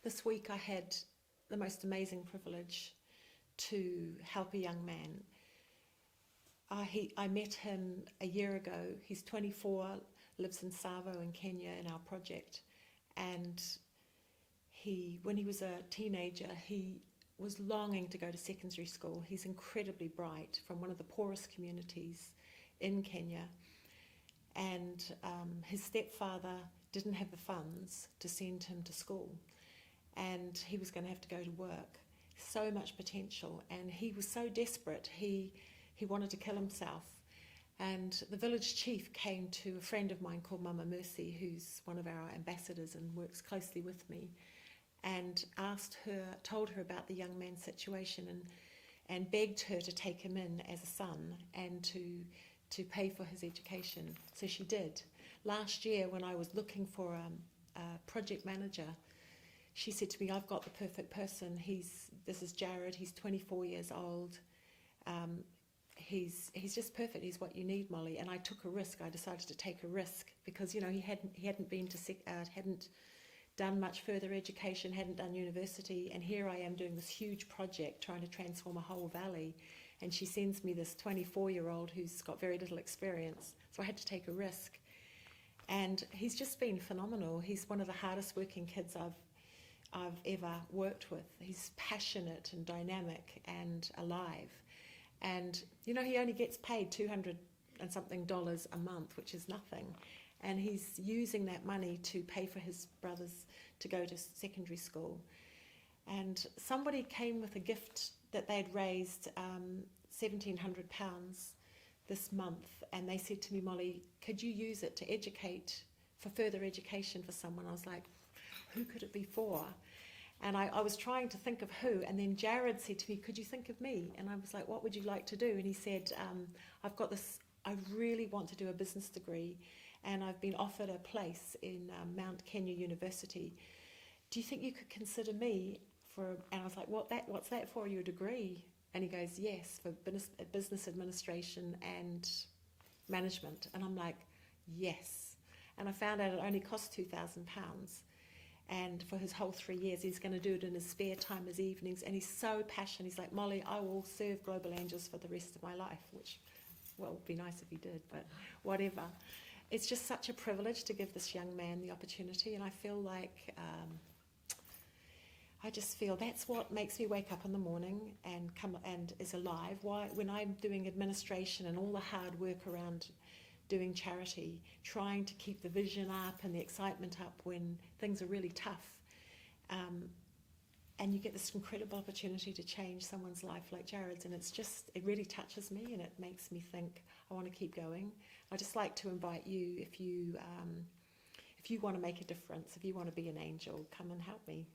This week I had the most amazing privilege to help a young man. I met him a year ago. He's 24, lives in Savo in Kenya in our project. And when he was a teenager, he was longing to go to secondary school. He's incredibly bright, from one of the poorest communities in Kenya. And his stepfather didn't have the funds to send him to school. And he was going to have to go to work. So much potential. And he was so desperate, he wanted to kill himself. And the village chief came to a friend of mine called Mama Mercy, who's one of our ambassadors and works closely with me, and told her about the young man's situation, and begged her to take him in as a son and to pay for his education. So she did. Last year, when I was looking for a project manager, she said to me, "I've got the perfect person. This is Jared. He's 24 years old. He's just perfect. He's what you need, Molly." And I took a risk. I decided to take a risk because he hadn't been to hadn't done much further education, hadn't done university, and here I am doing this huge project trying to transform a whole valley, and she sends me this 24-year-old who's got very little experience. So I had to take a risk, and he's just been phenomenal. He's one of the hardest working kids I've ever worked with. He's passionate and dynamic and alive. And, he only gets paid $200 and something a month, which is nothing. And he's using that money to pay for his brothers to go to secondary school. And somebody came with a gift that they'd raised £1,700 this month. And they said to me, "Molly, could you use it to educate, for further education for someone?" I was like, who could it be for? And I was trying to think of who, and then Jared said to me, "Could you think of me?" And I was like, "What would you like to do?" And he said, "I've got this, I really want to do a business degree, and I've been offered a place in Mount Kenya University. Do you think you could consider me for?" And I was like, what's that for, your degree? And he goes, "Yes, for business administration and management." And I'm like, yes. And I found out it only costs £2,000. And for his whole 3 years, he's going to do it in his spare time, his evenings. And he's so passionate. He's like, "Molly, I will serve Global Angels for the rest of my life," which, well, would be nice if he did, but whatever. It's just such a privilege to give this young man the opportunity. And I feel like, I just feel that's what makes me wake up in the morning and is alive. When I'm doing administration and all the hard work around doing charity, trying to keep the vision up and the excitement up when things are really tough. And you get this incredible opportunity to change someone's life like Jared's, and it really touches me, and it makes me think I want to keep going. I'd just like to invite you, if you want to make a difference, if you want to be an angel, come and help me.